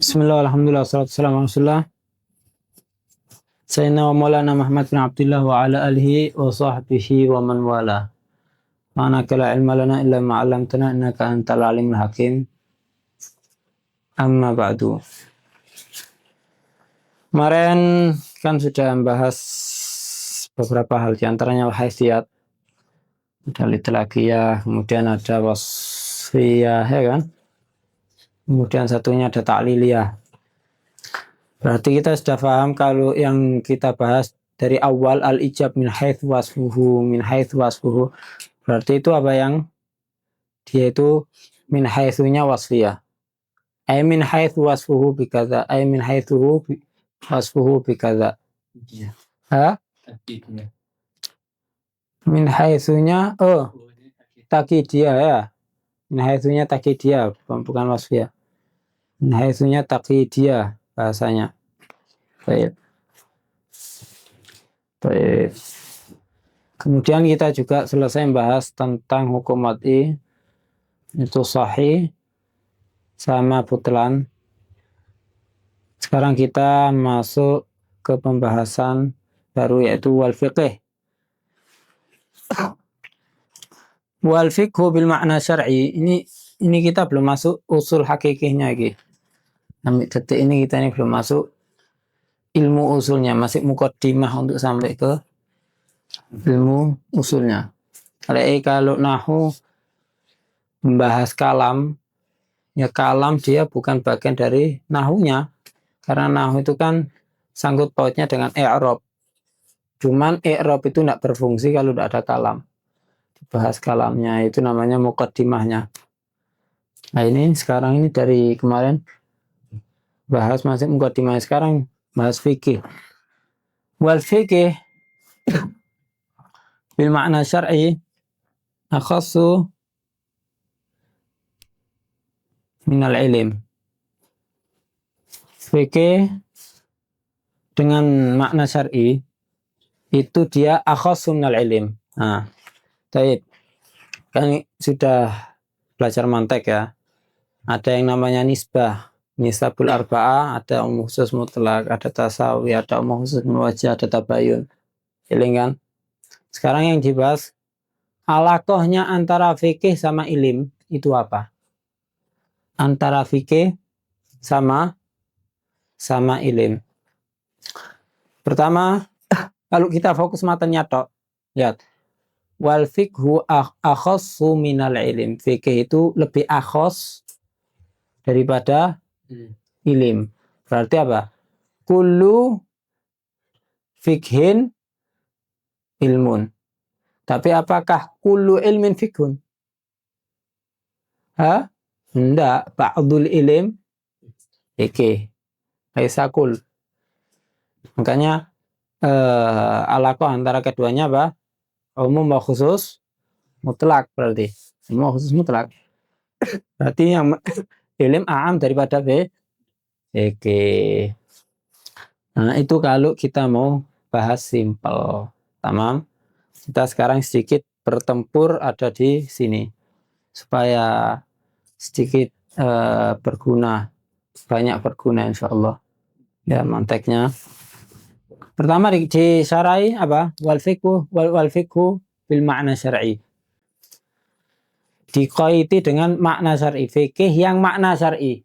Bismillah, alhamdulillah, wassalatu wassalamu ala rasulillah. Sayyidina wa maulana Muhammad bin Abdullah wa ala alihi wa sahbihi wa man wala. Ma'anaka la ilma lana illa ma'alamtana innaka antal alimul hakim. Amma ba'du. Kemarin kan sudah membahas beberapa hal, diantaranya haysiyat, ada litlaqiyah, kemudian ada wasfiyah, ya kan? Kemudian satunya ada ta'liliyah. Berarti kita sudah paham kalau yang kita bahas dari awal al-ijab min haitsu wasfuhu. Berarti itu apa yang dia itu min haitsunya wasfiyah. Ay min haitsu wasfuhu bikaza, ay min haitsu wasfuhu bikaza. Ha? Min haitsunya takidiyah ya. Min haitsunya takidiyah, bukan wasfiyah. Min haitsunya takidiyah bahasanya. Baik. Baik. Kemudian kita juga selesai membahas tentang hukum wad'i, itu sahih sama butlan. Sekarang kita masuk ke pembahasan baru, yaitu wal fiqh. Wal fiqhu bil makna syar'i. Ini kita belum masuk usul hakikihnya lagi. Sampai detik ini kita belum masuk ilmu usulnya, masih muqaddimah untuk sampai ke ilmu usulnya. Kalau nahu membahas kalam, ya kalam dia bukan bagian dari nahunya, karena nahu itu kan sangkut pautnya dengan i'rab. Cuman i'rab itu tidak berfungsi kalau tidak ada kalam. Dibahas kalamnya, itu namanya muqaddimahnya. Nah ini sekarang ini dari kemarin bahas masih muqaddimah, sekarang bahas fikih. Wal fikih bil makna syar'i akhassu minal ilm. Fikih dengan makna syar'i itu dia akhassu minal ilm. Nah, baik. Kan sudah belajar mantek ya. Ada yang namanya nisbah, nisabul arba'ah, ada umum khusus mutlak, ada tasawi, ada umum khusus muwajjah, ada tabayun. Iling kan? Sekarang yang dibahas alaqohnya antara fikih sama ilim itu apa? Antara fikih sama ilim. Pertama, kalau kita fokus matanya tok, lihat. Wal fiqhu akhassu minal ilim. Fikih itu lebih akhas daripada ilim. Berarti apa? Kullu fikhin ilmun. Tapi apakah kullu ilmin fikhun? Enggak. Ba'dul ilim fikih. Laisa kul. Makanya alaqah antara keduanya apa? Umum wa khusus mutlak berarti. Umum khusus mutlak. Berarti yang ilim a'am daripada fikih. Nah, itu kalau kita mau bahas simpel. Tamam. Kita sekarang sedikit bertempur ada di sini supaya sedikit berguna, banyak berguna insyaallah. Ya, manteknya. Pertama di syar'i apa? Wal fiqhu bil makna syar'i. Diqaiti dengan makna syar'i, fikih yang makna syar'i.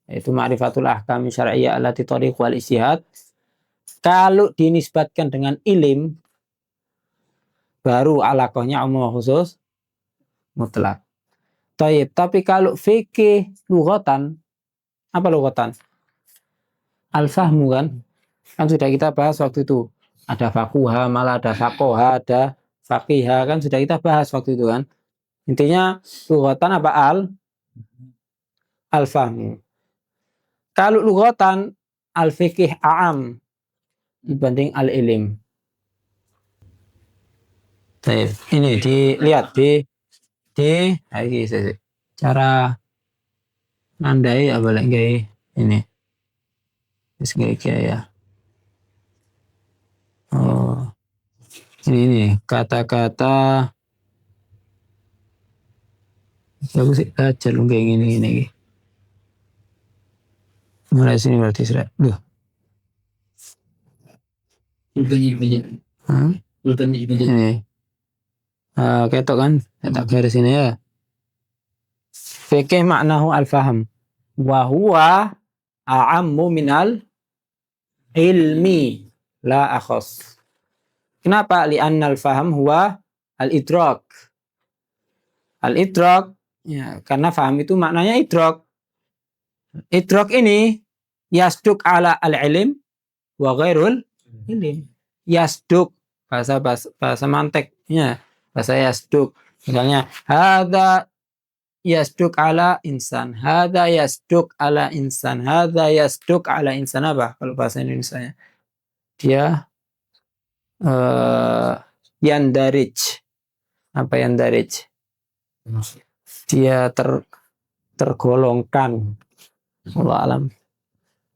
Itu ma'rifatul ahkam syar'iyyah allati tariq wal ijtihad. Kalau dinisbatkan dengan ilim, baru alaqahnya umum khusus mutlak. Tapi kalau fikih lughatan, apa lughatan? Al-fahmu kan sudah kita bahas waktu itu. Ada faquha, malah ada faqoha, ada faqiha, kan sudah kita bahas waktu itu kan. Intinya lughatan apa? Al-fahmu. Kalau lughatan al-fiqih a'am dibanding al-ilim. Ini dilihat di cara nandai apa lagi ini. Ya. Oh. Ini kata-kata aku sih baca lu kayak gini. Mulai sini berarti sudah. Duh. Hah? Ini. Ketok kan? Tak garis sini ya. Fikih maknahu al-faham. Wa huwa a'ammu minal ilmi la akhas. Kenapa? Li'anna al-faham huwa al-idrak. Al-idrak, ya, karena faham itu maknanya idrak. Idrak ini yasduk ala al-ilm wa ghairul ilm. Yasduk, bahasa manteknya, bahasa yasduk. Misalnya, hadza yasduk ala insan, hadza yasduk ala insan, hadza yasduk ala insan, apa kalau bahasa Indonesia? Dia yandarij. Apa yandarij? Dia tergolongkan. Allah alam.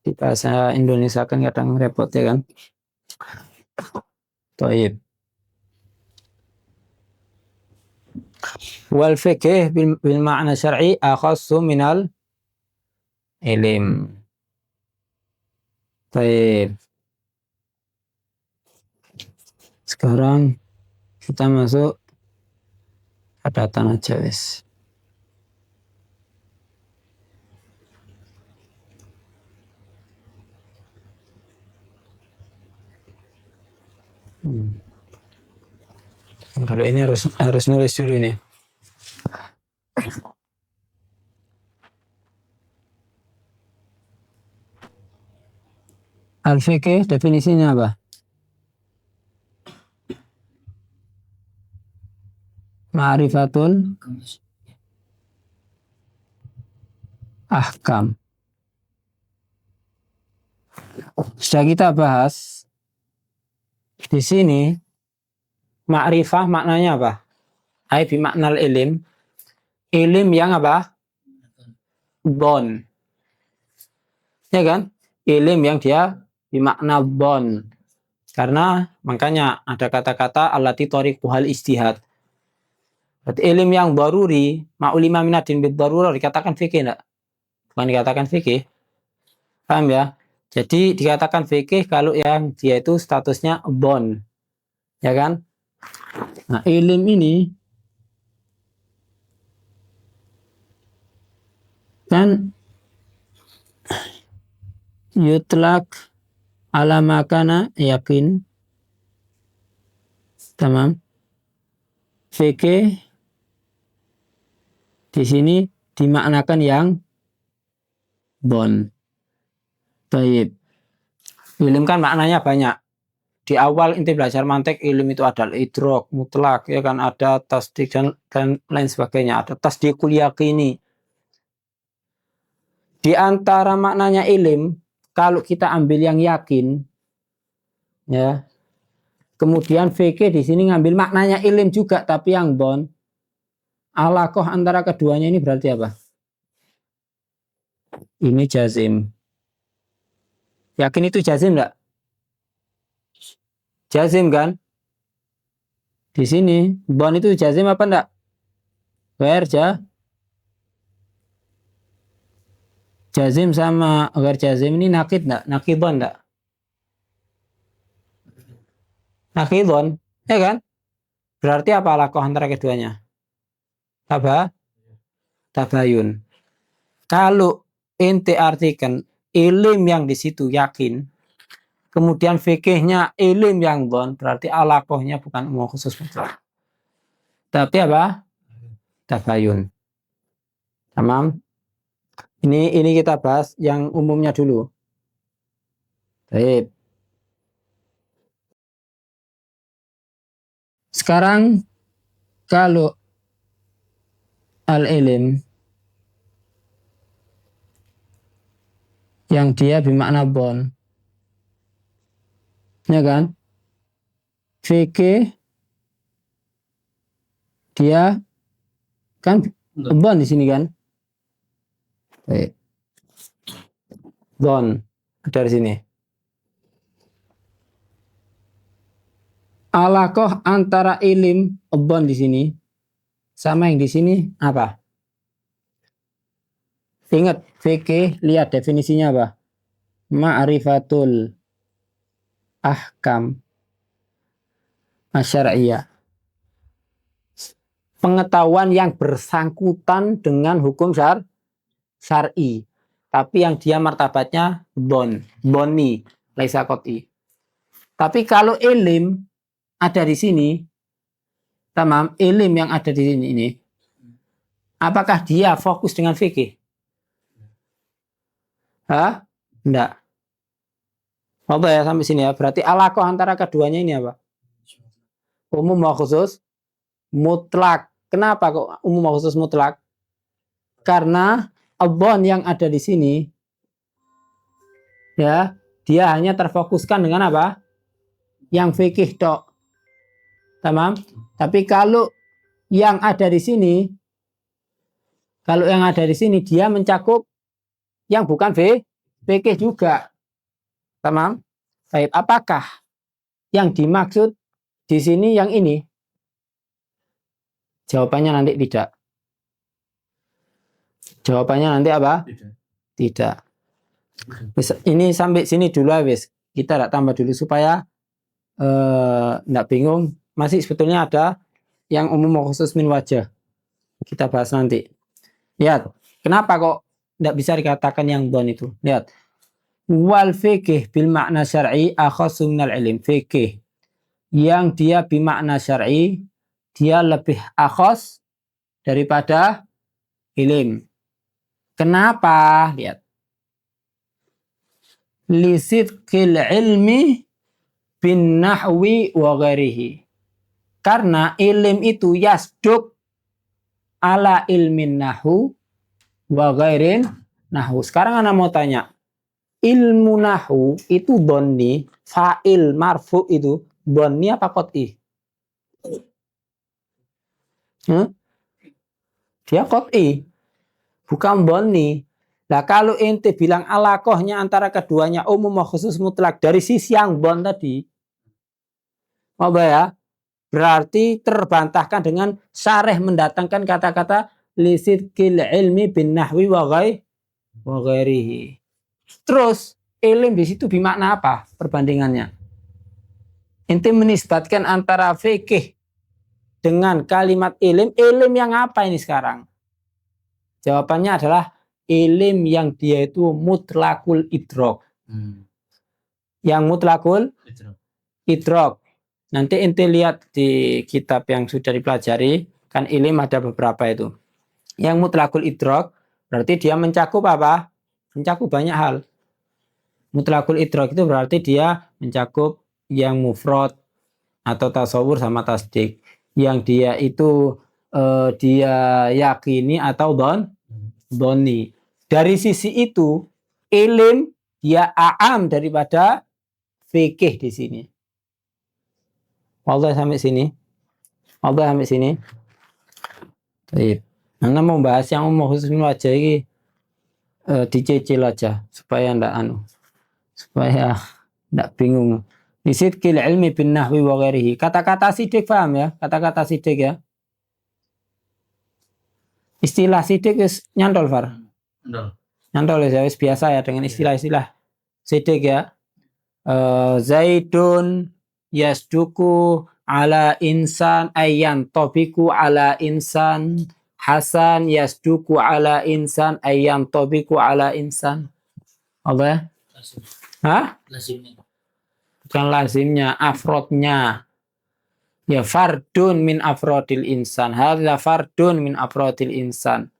Di bahasa Indonesia kan kadang repot ya kan. Taib. Wal fikih bil ma'na syar'i akhassu minal ilm. Taib. Sekarang kita masuk hadatan aja wis. Kalau ini harus nulis dulu ini. Al-fiqih definisinya apa? Ma'rifatul ahkam. Sudah kita bahas di sini. Ma'rifah maknanya apa? Ai bi maknal ilim. Ilim yang apa? Bon. Ya kan? Ilim yang dia bimakna bon. Karena makanya ada kata-kata allati tariquhal ijtihad. Berarti ilim yang daruri, ma'ulima minadin bid darurah dikatakan fikih enggak? Bukan dikatakan fikih. Paham ya? Jadi dikatakan fikih kalau yang dia itu statusnya bon. Ya kan? Nah, ilim ini kan yutlak ala makana yakin. Tamam. Fikih di sini dimaknakan yang bon. Baik. Ilim kan maknanya banyak. Di awal inti belajar mantek ilmu itu ada idrok mutlak ya kan, ada tasdik dan lain sebagainya, ada tasdikul yakini. Di antara maknanya ilim kalau kita ambil yang yakin ya, kemudian fikih di sini ngambil maknanya ilim juga tapi yang bon, alaqah antara keduanya ini berarti apa? Ini jazim. Yakin itu jazim enggak? Jazim kan? Di sini bon itu jazim apa enggak? Jazim sama ghair jazim ini nakid enggak? Nakidon enggak? Nakidon, ya kan? Berarti apa alaqah antara keduanya? Tabayun. Kalau ente artikan ilim yang di situ yakin, kemudian fikihnya ilim yang bon, berarti alaqahnya bukan umum khusus mutlak. Tapi apa? Tabayun. Tamam. Ini kita bahas yang umumnya dulu. Baik. Sekarang kalau al-ilim yang dia bermakna bon, ya kan? Fikih dia kan bon di sini kan? Baik. Bon dari sini. Alaqah antara ilim bon di sini sama yang di sini apa? Ingat fikih, lihat definisinya apa? ma'rifatul ahkam asyariyah. Pengetahuan yang bersangkutan dengan hukum syar'i. Tapi yang dia martabatnya boni, laisa qot'i. Tapi kalau ilim ada di sini, tamam, ilim yang ada di sini ini, apakah dia fokus dengan fikih? Hah? Enggak. Apa ya sampai sini ya? Berarti alaqah antara keduanya ini apa? Umum wa khusus mutlak. Kenapa kok umum wa khusus mutlak? Karena abon yang ada di sini ya, dia hanya terfokuskan dengan apa? Yang fikih tok. Tamam? Tapi kalau yang ada di sini, dia mencakup yang bukan fikih juga. Tamam? Baik, apakah yang dimaksud di sini yang ini? Jawabannya nanti tidak. Jawabannya nanti apa? Tidak. Ini sampai sini dulu habis. Kita tidak tambah dulu supaya tidak bingung. Masih sebetulnya ada yang umum khusus min wajah. Kita bahas nanti. Lihat, kenapa kok tidak bisa dikatakan yang don itu? Lihat. Wal fikih bil makna syar'i akhassu minal ilm. Fikih yang dia bimakna syar'i, dia lebih akhas daripada ilim. Kenapa? Lihat. Lisidqil ilmi bin nahwi wa ghairihi. Karena ilim itu yasduk ala ilmin nahu wa ghairin nahu. Sekarang Anda mau tanya, ilmu nahu itu donni, fa'il marfu itu donni apa qot'i? Dia qot'i, bukan donni. Nah kalau ente bilang alaqohnya antara keduanya umum khusus mutlak dari sisi yang bon tadi, apa ya? Berarti terbantahkan dengan syarih mendatangkan kata-kata lisidqil ilmi bin nahwi wa ghairihi. Terus ilim di situ bermakna apa perbandingannya? Ente menisbatkan antara fikih dengan kalimat ilim yang apa ini sekarang? Jawabannya adalah ilim yang dia itu mutlakul idrok. Yang mutlakul idrok. Nanti ente lihat di kitab yang sudah dipelajari, kan ilim ada beberapa itu. Yang mutlakul idrok berarti dia mencakup apa? Mencakup banyak hal. Mutlakul idrok itu berarti dia mencakup yang mufrad atau tasawur sama tasdik. Yang dia itu dia yakini atau doni. Dari sisi itu, ilim dia a'am daripada fikih di sini. Allah sampai sini. Allah sampai sini. Baik. Anda mau bahas yang umum khusus wajah ini dicicil aja supaya supaya ndak bingung. Lisidqil ilmi bin nahwi wa ghairihi. Kata-kata sidik paham ya? Kata-kata sidik ya. Istilah sidik nyantol Far. Nyantol ya biasa ya dengan istilah-istilah sidik ya. Zaidun yasduku ala insan ayyan tobiku ala insan. Hasan yasduku ala insan ayyan tobiku ala insan. Apa ya? Hah? Lazimnya. Bukan lazimnya, afrodnya. Ya fardun min afrodil insan. Hadza fardun min afrodil insan.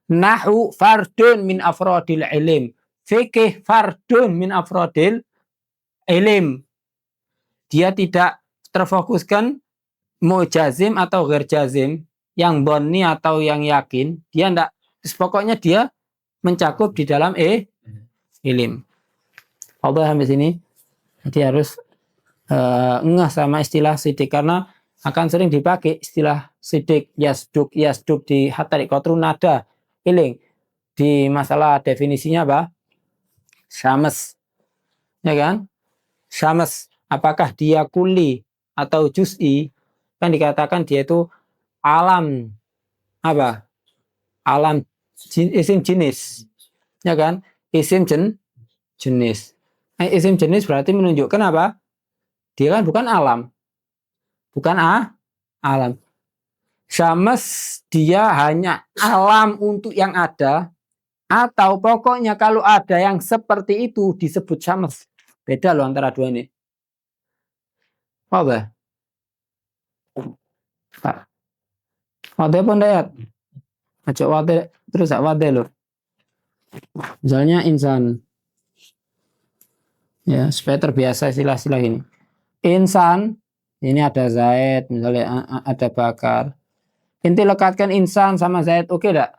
Nahu fardun min afrodil ilim. Fikih fardun min afrodil ilim. Dia tidak terfokuskan mau jazim atau ghair jazim, yang bonni atau yang yakin, dia enggak, pokoknya dia mencakup di dalam ilim. Allah sampai sini. Jadi harus ngeh sama istilah sidik karena akan sering dipakai istilah sidik yasduk di hatta di qatru nada iling di masalah definisinya apa? Syams. Ya kan? Syams apakah dia kuli atau juz'i? Kan dikatakan dia itu alam apa? Alam isim jenis. Ya kan? Isim jenis. Isim jenis berarti menunjukkan apa? Dia kan bukan alam. Bukan alam. Syams dia hanya alam untuk yang ada, atau pokoknya kalau ada yang seperti itu disebut syams. Beda loh antara dua ini. Apa? Pak. Wate pun dayat. Aja wate terus wate loh. Misalnya insan. Ya, supaya terbiasa istilah-istilah ini. Insan, ini ada Zaid, misalnya ada Bakar. Inti lekatkan insan sama Zaid, oke enggak?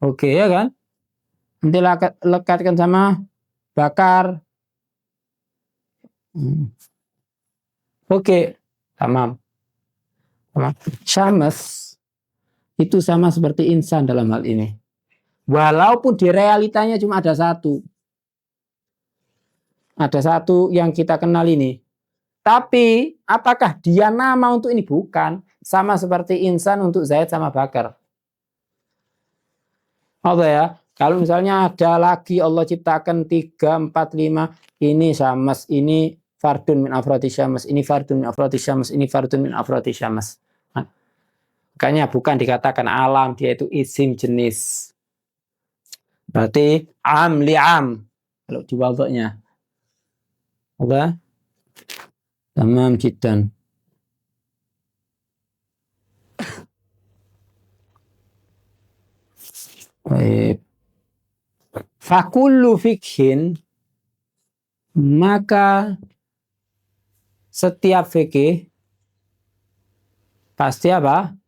Oke ya kan? Inti lekatkan sama Bakar. Oke, tamam. Syams itu sama seperti insan dalam hal ini. Walaupun di realitanya cuma ada satu. Ada satu yang kita kenal ini. Tapi apakah dia nama untuk ini? Bukan. Sama seperti insan untuk Zaid sama Bakar. Apa ya? Kalau misalnya ada lagi Allah ciptakan 3, 4, 5. Ini Syams, ini fardun min afrodi Syams, ini fardun min afrodi Syams, ini fardun min afrodi Syams. Nah, makanya bukan dikatakan alam, dia itu isim jenis. Berarti am li'am. Kalau di wadoknya. Apa? Tamam jiddan. Baik. Fakullu fikhin, maka setiap fikih pasti apa?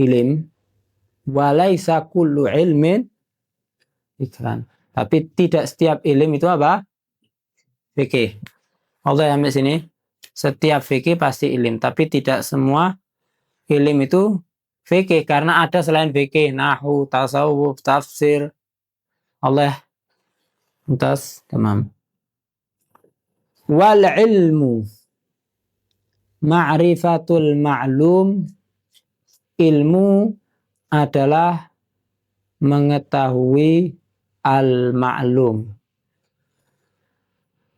Ilim. Walaisa kullu ilmin fikran. Tapi tidak setiap ilim itu apa? Fikih. Allah ambil sini. Setiap fikih pasti ilim, tapi tidak semua ilim itu fikih, karena ada selain fikih, nahwu, tasawuf, tafsir. Allah muntas, tamam. Wal ilmu ma'rifatul ma'lum, ilmu adalah mengetahui al-ma'lum.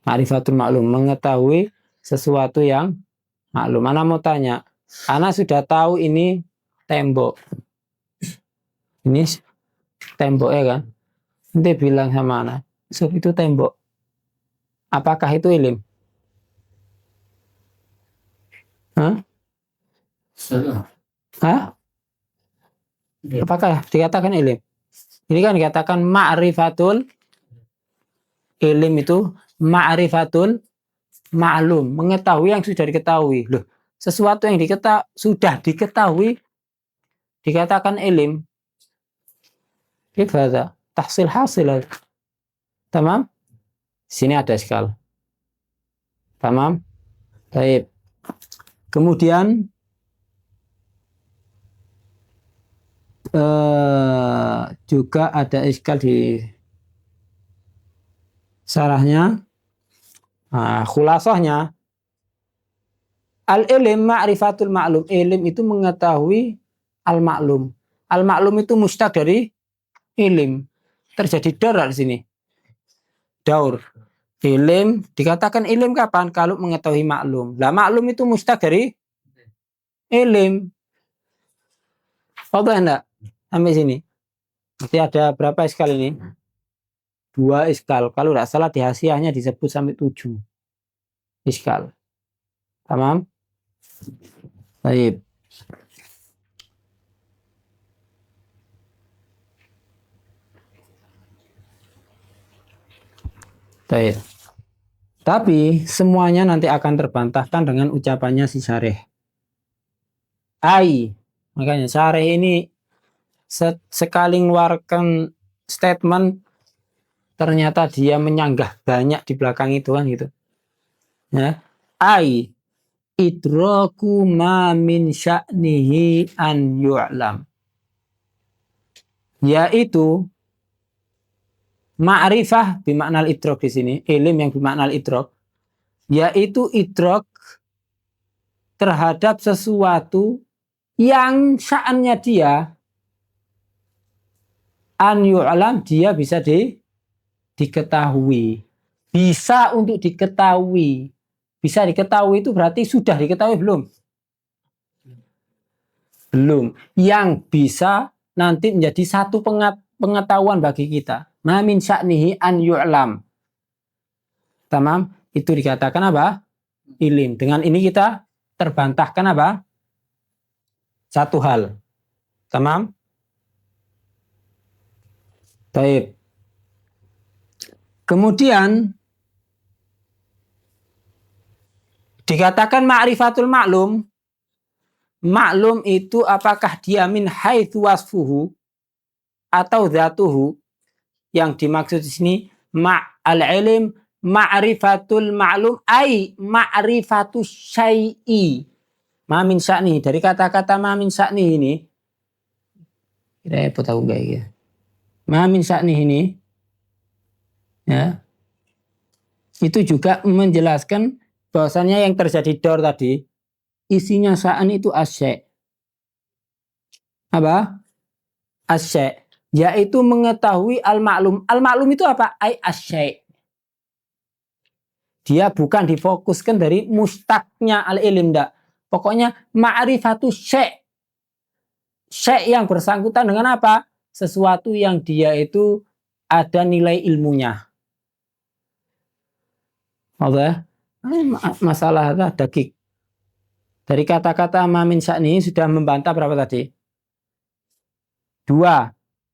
Ma'rifatul ma'lum, mengetahui sesuatu yang maklum. Ana mau tanya, Ana sudah tahu ini tembok. Ini tembok ya kan? Nanti bilang sama Ana, so, itu tembok. Apakah itu ilim? Hah? Hah? Apakah dikatakan ilim? Ini kan dikatakan ma'rifatul ilim, itu ma'rifatul ma'lum, mengetahui yang sudah diketahui. Loh, sesuatu yang sudah diketahui dikatakan ilim. Gimana? Tahsil hasil. Tamam? Sini ada sekali. Tamam? Baik. Kemudian juga ada iskal di sarahnya. Nah, khulasahnya al-ilim ma'rifatul ma'lum. Ilim itu mengetahui al-ma'lum. Al-ma'lum itu mustaq dari ilim. Terjadi daur di sini. Daur. Ilim dikatakan ilim kapan? Kalau mengetahui maklum. Lah maklum itu mustaq dari ilim. Apa enggak? Sampai sini. Nanti ada berapa iskal ini? 2 iskal. Kalau tidak salah di hasiahnya disebut sampai 7 iskal. Tamam? Baik. Baik. Tapi semuanya nanti akan terbantahkan dengan ucapannya si syarih. Makanya syarih ini sekali mengeluarkan statement, ternyata dia menyanggah banyak di belakang itu kan gitu. Ya. Idraku ma min sya'nihi an yu'lam. Yaitu ma'rifah bimakna idrok di sini, ilim yang bimakna idrok, yaitu idrok terhadap sesuatu yang sya'annya dia an yu'lam, dia bisa diketahui. Bisa untuk diketahui. Bisa diketahui itu berarti sudah diketahui belum? Belum. Yang bisa nanti menjadi satu pengetahuan bagi kita. Ma min sya'nihi an yu'lam. Tamam? Itu dikatakan apa? Ilim. Dengan ini kita terbantahkan apa? Satu hal. Tamam? Baik. Kemudian dikatakan ma'rifatul maklum. Maklum itu apakah dia min haitsu wasfuhu atau dzatuhu? Yang dimaksud di sini ma'al ilm ma'rifatul maklum ai ma'rifatus syai'i. Ma min sya'ni. Dari kata-kata ma min sya'ni ini repot aku guys ya. Ma min sya'ni ini ya. Itu juga menjelaskan bahwasannya yang terjadi dor tadi isinya sya'an itu asy'. Apa? Asy', yaitu mengetahui al-ma'lum. Al-ma'lum itu apa? Ai asy'. Dia bukan difokuskan dari mustaknya al-ilm, enggak. Pokoknya ma'rifatu syai'. Syai' yang bersangkutan dengan apa? Sesuatu yang dia itu ada nilai ilmunya. Oke. Masalah dakik. Dari kata-kata ma min sya'ni sudah membantah berapa tadi? 2.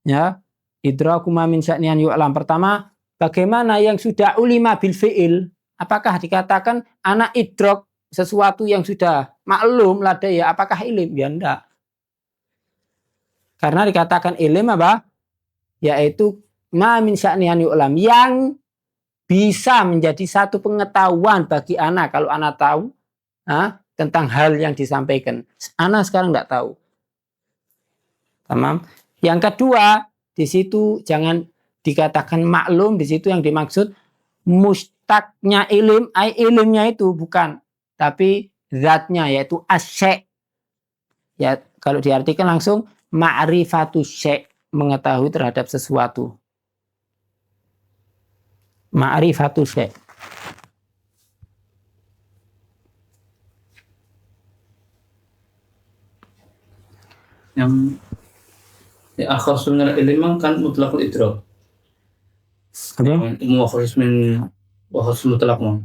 Ya. Idraku ma min sya'ni an yu'lam. Pertama, bagaimana yang sudah ulima bil fi'il? Apakah dikatakan anak idrok sesuatu yang sudah maklum ladai ya? Apakah ilim? Ya enggak. Karena dikatakan ilim apa? Yaitu ma min sya'ni an yu'lam. Yang bisa menjadi satu pengetahuan bagi anak. Kalau anak tahu tentang hal yang disampaikan. Anak sekarang enggak tahu. Tamam. Yang kedua, di situ jangan dikatakan maklum, di situ yang dimaksud mustaknya ilim, ilimnya itu bukan, tapi zatnya yaitu asy'. Ya, kalau diartikan langsung ma'rifatu syai', mengetahui terhadap sesuatu. Ma'rifatu syai'. Yang akhas min al-ilm kan mutlaqul idrak. Apa? Muakhas min wakhas mutlaq mon.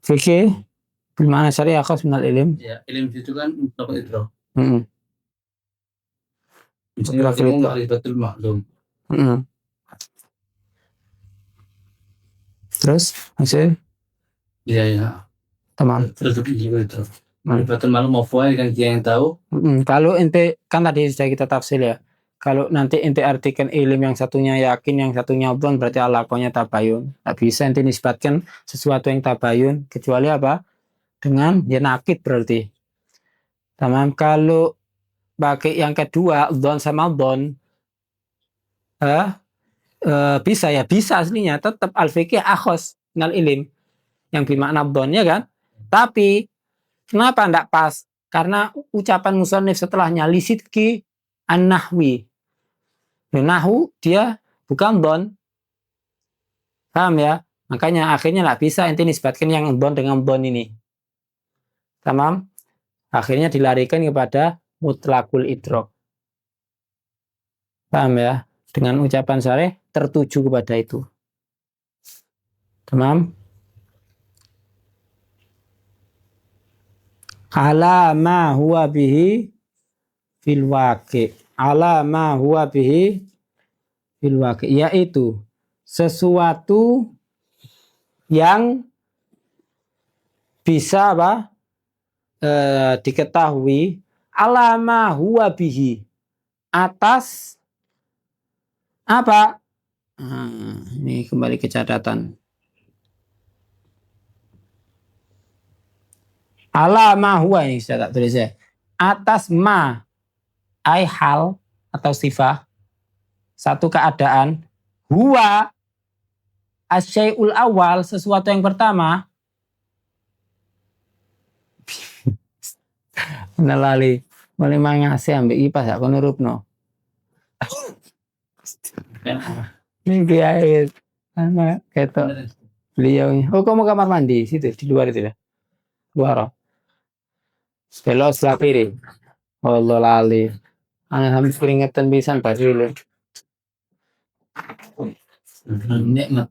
Fikih bermakna syariah akhas min al-ilm. Ya, ilm itu kan mutlaqul idrak. Mutlaqul idrak. Ma'rifatul maklum. Terus maksudnya? Ya. Tamam. Terus juga itu. Ma'rifatul maklum mafhum kan dia yang tahu. Kalau ente kan tadi sudah kita tafsir ya. Kalau nanti ente artikan ilim yang satunya yakin, yang satunya dhon, berarti alakonya tabayun. Tak bisa ente nisbatkan sesuatu yang tabayun kecuali apa? Dengan ya nakid berarti. Tamam. Kalau pakai yang kedua dhon sama dhon, bisa ya, bisa aslinya tetap al-fiqih akhos nal ilim yang bermakna dhon ya kan. Tapi kenapa enggak pas? Karena ucapan musannif setelahnya lisidki an-nahwi. Nahwu dia bukan dhon. Paham ya? Makanya akhirnya enggak bisa ente nisbatkan yang dhon dengan dhon ini. Tamam? Akhirnya dilarikan kepada mutlaqul idrak. Paham ya? Dengan ucapan syarih tertuju kepada itu. Tamam? Ala ma huwa bihi fil waqi'. Ala ma huwa bihi fil waqi', yaitu sesuatu yang bisa apa? Diketahui ala ma huwa bihi, atas apa? Ini kembali ke catatan. Ala ma huwa, ini saya tak tulis ya. Atas ma ai hal atau sifat satu keadaan, huwa asyai'ul awal, sesuatu yang pertama. Nalali boleh mangasih ambek ipas ya kono rupno. Mimpi air. Sama ketok beliau. Oh, kamu kamar mandi situ di luar itu ya. Luar. Belok sebelah kiri. Allah lali. Anak hampir keringetan pisan pas dulu. Nikmat.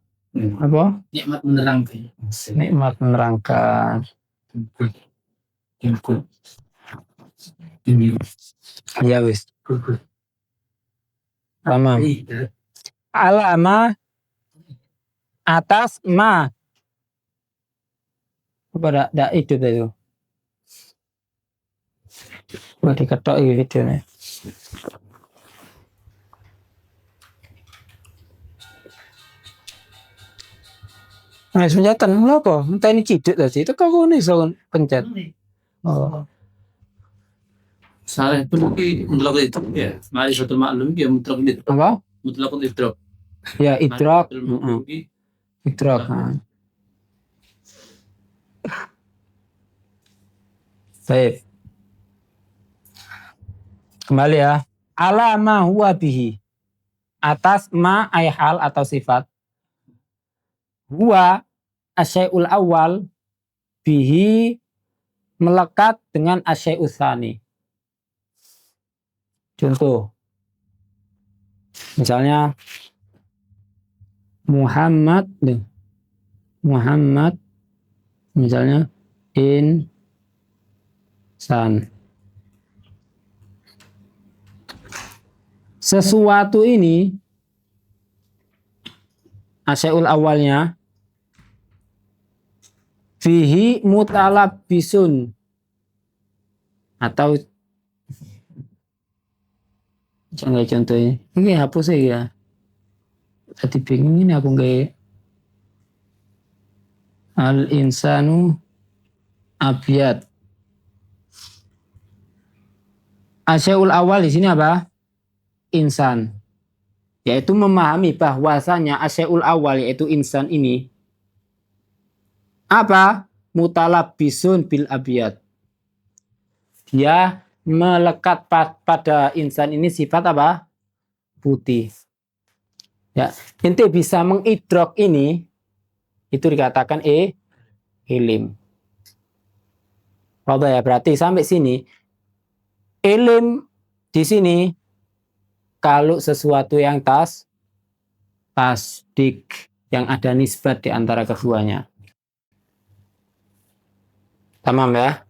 Apa? Nikmat menerangkan. Nikmat menerangkan. Ya wis. Tamam. Alama atas ma. Apa dak itu tadi? Wah diketok iki videonya. Nah, senjata lho apa? Entah ini ciduk tadi. Itu kau ini so pencet. Oh. Salah itu mungkin mutlak itu ya. Mari satu maklum ya mutlak itu. Apa? Mutlak itu. Ya idrak. Ma'rifatul Idrak. Baik. Kembali ya. Ala ma huwa bihi. Atas ma ay hal atau sifat. Huwa asyai'ul awal bihi melekat dengan asyai'ul tsani. Contoh. Misalnya Muhammad misalnya insan. Sesuatu ini asyai'ul awalnya fihi mutalabbisun atau contohnya ini hapus ya. Tadi bingung ini aku nggak al insanu abyad. Asyai'ul awal di sini apa? Insan. Yaitu memahami bahwasanya asyai'ul awal yaitu insan ini apa? Mutalabbisun bil abyad. Dia melekat pada insan ini sifat apa? Putih. Ya, ente bisa mengidrok ini itu dikatakan ilim. Apa ya? Berarti sampai sini ilim di sini kalau sesuatu yang tasdik yang ada nisbat di antara keduanya. Tamam ya?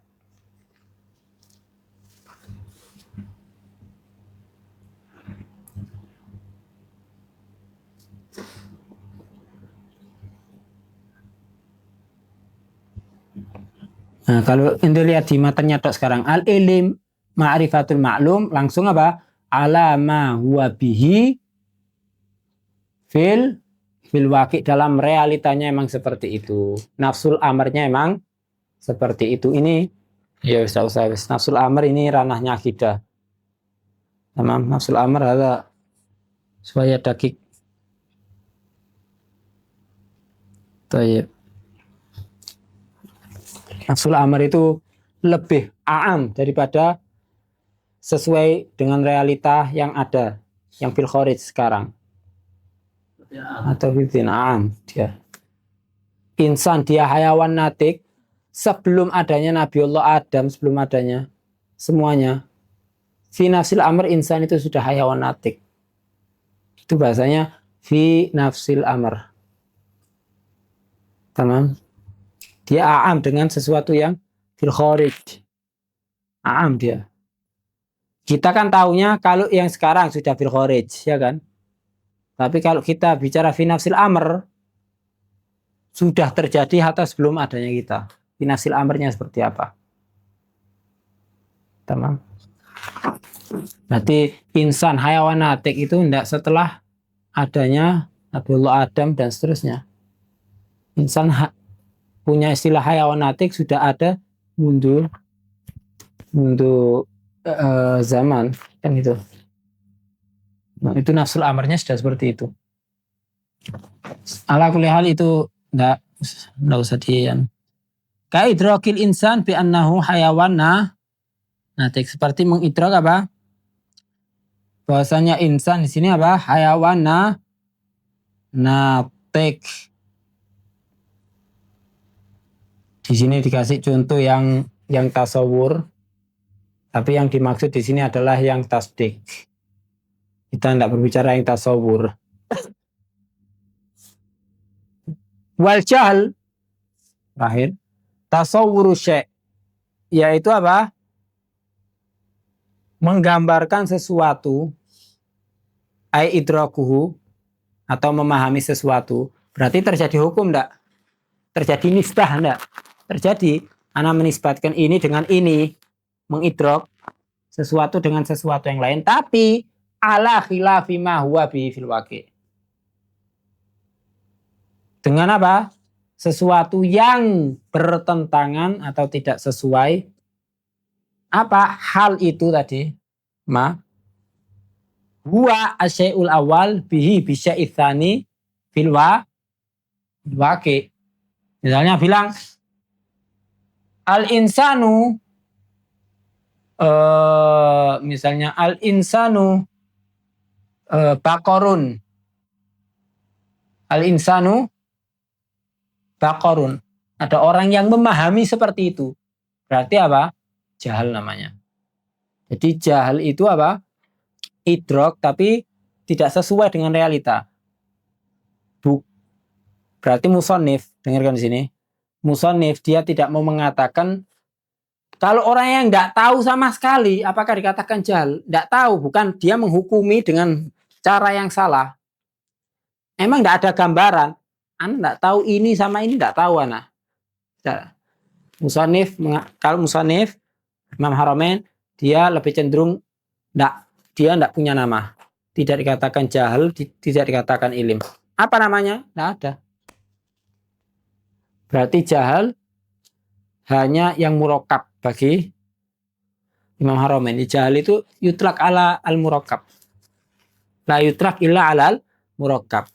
Nah, kalau Anda lihat di matanya tok sekarang al-ilim ma'rifatul ma'lum langsung apa? Ala ma huwa bihi fil waqi, dalam realitanya emang seperti itu. Nafsul amarnya emang seperti itu. Ini ya usah nafsul amar ini ranahnya akidah. Tamam, nafsul amar ada supaya dakik. Tayyib. Nafsul amar itu lebih aam daripada sesuai dengan realita yang ada, yang fil kharij sekarang. Atau fitin aam dia. Insan dia hayawan natik sebelum adanya Nabiullah Adam, sebelum adanya semuanya. Fi nafsil amr insan itu sudah hayawan natik. Itu bahasanya fi nafsil amr. Tamam. Dia aam dengan sesuatu yang fil kharij. Aam dia. Kita kan taunya kalau yang sekarang sudah fil kharij, ya kan? Tapi kalau kita bicara fi nafsil amr, sudah terjadi atau sebelum adanya kita. Fi nafsil amrnya seperti apa? Tamam. Berarti insan hayawan natik itu tidak setelah adanya Nabiullah Adam dan seterusnya. Insan punya istilah hayawan natik sudah ada mundur zaman kan gitu. Nah, itu nafsul amarnya sudah seperti itu. Ala kulli hal itu enggak usah dian. Ka idrakil insan bi annahu hayawan natik, seperti mengidrak apa? Bahwasanya insan di sini apa? Hayawan natik. Di sini dikasih contoh yang tasawur, tapi yang dimaksud di sini adalah yang tasdik. Kita tidak berbicara yang tasawur. Wal jahl terakhir tasawwuru syai', yaitu apa? Menggambarkan sesuatu, ai idrakuhu, atau memahami sesuatu. Berarti terjadi hukum enggak? Terjadi nisbah enggak? Terjadi. Ana menisbatkan ini dengan ini, mengidrok sesuatu dengan sesuatu yang lain, tapi ala khilafi ma huwa bi fil waqi'. Dengan apa? Sesuatu yang bertentangan atau tidak sesuai apa hal itu tadi, ma huwa asyai'ul awal bihi bisyai'its tsani fil waqi'. Misalnya bilang al insanu misalnya al insanu baqarun. Al insanu baqarun. Ada orang yang memahami seperti itu. Berarti apa? Jahal namanya. Jadi jahal itu apa? Idrok tapi tidak sesuai dengan realita. Berarti musonif, dengarkan di sini. Musonif dia tidak mau mengatakan kalau orang yang nggak tahu sama sekali, apakah dikatakan jahal? Nggak tahu, bukan dia menghukumi dengan cara yang salah. Emang nggak ada gambaran. Anda nggak tahu ini sama ini, nggak tahu Ana. Musonif, kalau musonif Imam Haramain dia lebih cenderung dia nggak punya nama. Tidak dikatakan jahal, tidak dikatakan ilim. Apa namanya? Nggak ada. Berarti jahal hanya yang murakkab bagi Imam Haramain. Jahal itu yutlak ala al murakkab. La yutlak illa alal murakkab.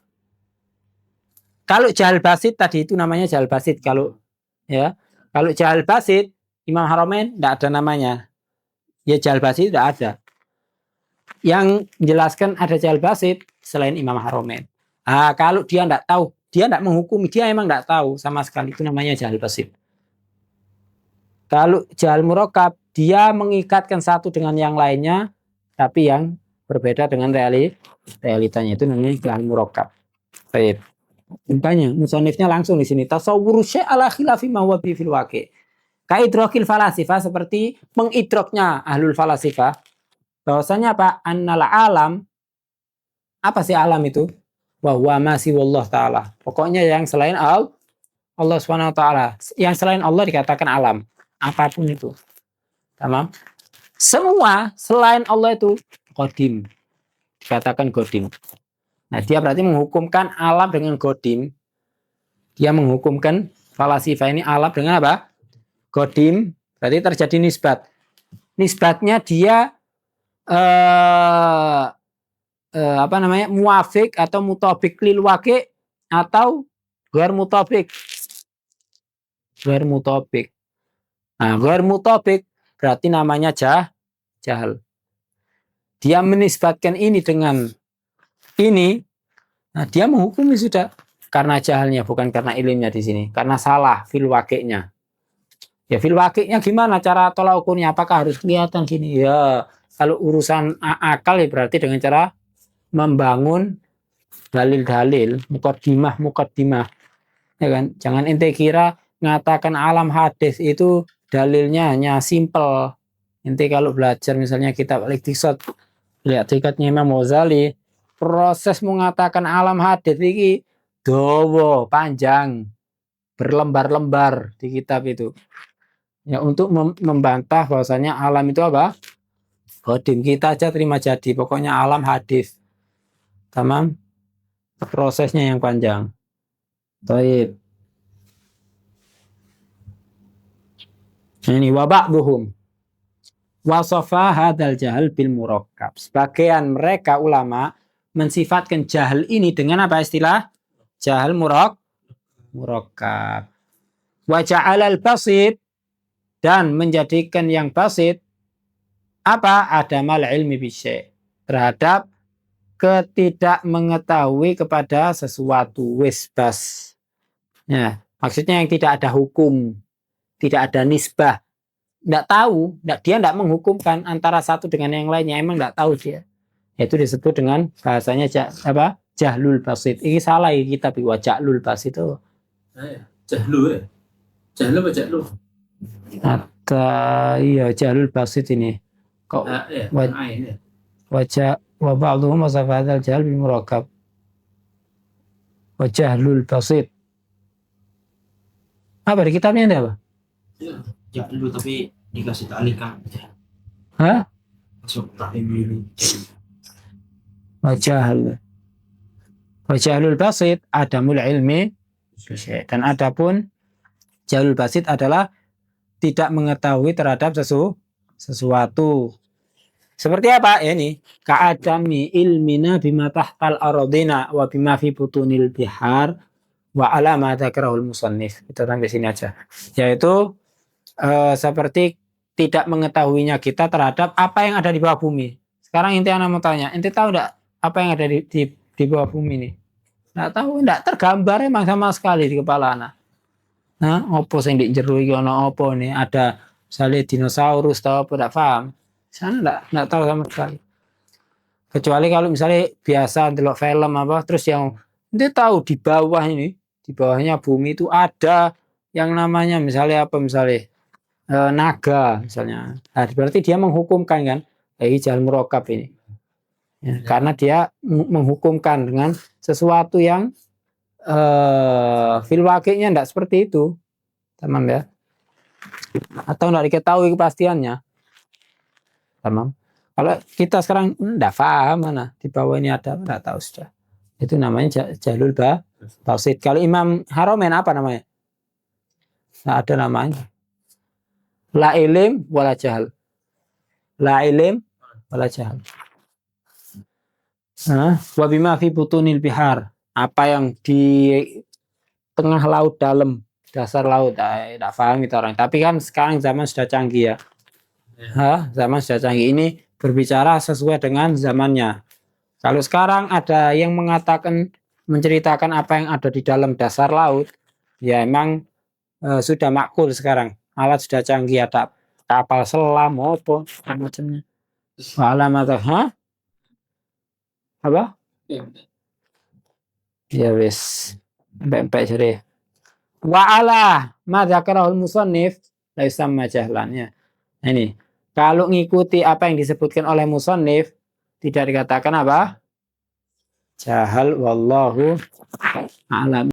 Kalau jahal basit tadi itu namanya jahal basit. Kalau jahal basit Imam Haramain tidak ada namanya. Ya jahal basit tidak ada. Yang menjelaskan ada jahal basit selain Imam Haramain. Kalau dia tidak tahu, dia tidak menghukumi, dia emang tidak tahu sama sekali, itu namanya jahal basit. Kalau jahal murakkab, dia mengikatkan satu dengan yang lainnya, tapi yang berbeda dengan realitanya, itu namanya jahal murakkab. Baik. Makanya musannifnya langsung di sini tasawwuru syai' ala khilafi ma huwa bi fil waqi'. Kaidrokil falasifah, seperti mengidroknya ahlul falasifah. Bahwasanya apa? Annal alam, apa sih alam itu? Wa huwa ma siwallah ta'ala. Pokoknya yang selain Allah Subhanahu wa taala. Yang selain Allah dikatakan alam. Apapun itu. Tamam? Semua selain Allah itu qadim. Dikatakan qadim. Nah, dia berarti menghukumkan alam dengan qadim. Dia menghukumkan falasifah ini alam dengan apa? Qadim. Berarti terjadi nisbat. Nisbatnya dia muafik atau mutabik lil waqi' atau ghair mutabik. Ghair mutabik. Nah, ghair mutabik berarti namanya jahal. Dia menisbatkan ini dengan ini, nah dia menghukumi sudah karena jahalnya, bukan karena ilmunya di sini, karena salah fil waqi'nya. Ya fil waqi'nya gimana cara tolak ukurnya? Apakah harus kelihatan gini? Ya, kalau urusan akal ya berarti dengan cara membangun dalil-dalil, mukaddimah. Ya kan? Jangan ente kira ngatakan alam hadis itu dalilnya hanya simple. Ente kalau belajar misalnya kitab Al-Iqtisad, lihat dikatnya Imam Ghazali, proses mengatakan alam hadis ini dawa, panjang, berlembar-lembar di kitab itu. Ya, untuk membantah bahwasanya alam itu apa? Qadim. Kita aja terima jadi, pokoknya alam hadis. Tamam? Prosesnya yang panjang. Baik. Ini waba'duhum wasafa hadzal jahal bil murakkab. Sebagian mereka ulama mensifatkan jahal ini dengan apa istilah? Jahal murakkab. Wa ja'alal basit, dan menjadikan yang basit apa? Adamal ilmi bisyai', terhadap ketidakmengetahui kepada sesuatu wis bas. Ya, maksudnya yang tidak ada hukum, tidak ada nisbah, tidak tahu, dia tidak menghukumkan antara satu dengan yang lainnya, emang tidak tahu dia. Itu disebut dengan bahasanya jahlul basit. Ini salah kita buat jahlul basit itu. Jahlu ya. Jahlu apa jahlu? Iya jahlul basit ini. Kok wajah wa ba'dhum wasafa hadzal jahl bil murakkab. Wa jahlul basit. Apa di kitabnya ada apa? Jahlu tapi dikasih ta'liqan. Hah? Masuk ta'lim. Wajahlul basit adamul ilmi, dan adapun jahlul basit adalah tidak mengetahui terhadap sesuatu. Seperti apa? Ini ka'adami ilmina bima tahtal aradina wa bima fi butunil bihar wa ala ma dzakarahul musannif. Kita sampai sini aja. Yaitu seperti tidak mengetahuinya kita terhadap apa yang ada di bawah bumi. Sekarang inti anak mau tanya, inti tahu enggak apa yang ada di bawah bumi ini? Enggak tahu, enggak tergambar emang sama sekali di kepala anak. Nah, opo sing di jero iki ana opo nih? Ada misalnya dinosaurus atau apa enggak paham. Sana enggak tahu sama sekali. Kecuali kalau misalnya biasa ndelok film apa terus yang dia tahu di bawah ini, di bawahnya bumi itu ada yang namanya misalnya apa misalnya naga misalnya. Nah, berarti dia menghukumkan kan jahl murakkab ini. Ya, karena dia menghukumkan dengan sesuatu yang fil waqi'nya enggak seperti itu. Tamam ya. Atau enggak diketahui kepastiannya. Tamam. Kalau kita sekarang enggak paham mana di bawah ini ada, enggak tahu sudah. Itu namanya jahlul basit. Kalau Imam Haramain apa namanya? Nah, ada namanya. La ilim wala jahal. La ilim wala jahal. Wa bima fi butunil bihar. Apa yang di tengah laut dalam, dasar laut. Tidak paham kita orang. Tapi kan sekarang zaman sudah canggih ya. Zaman sudah canggih. Ini berbicara sesuai dengan zamannya. Kalau sekarang ada yang mengatakan, menceritakan apa yang ada di dalam dasar laut, ya emang sudah makul sekarang. Alat sudah canggih, ada kapal selam, apa macamnya. Alamat, apa? Ya wis, bempek jadi. Wa ala ma dzakarahul musannif la yusamma jahlan ya. Ini kalau ngikuti apa yang disebutkan oleh musannif tidak dikatakan apa? Jahal wallahu a'lam.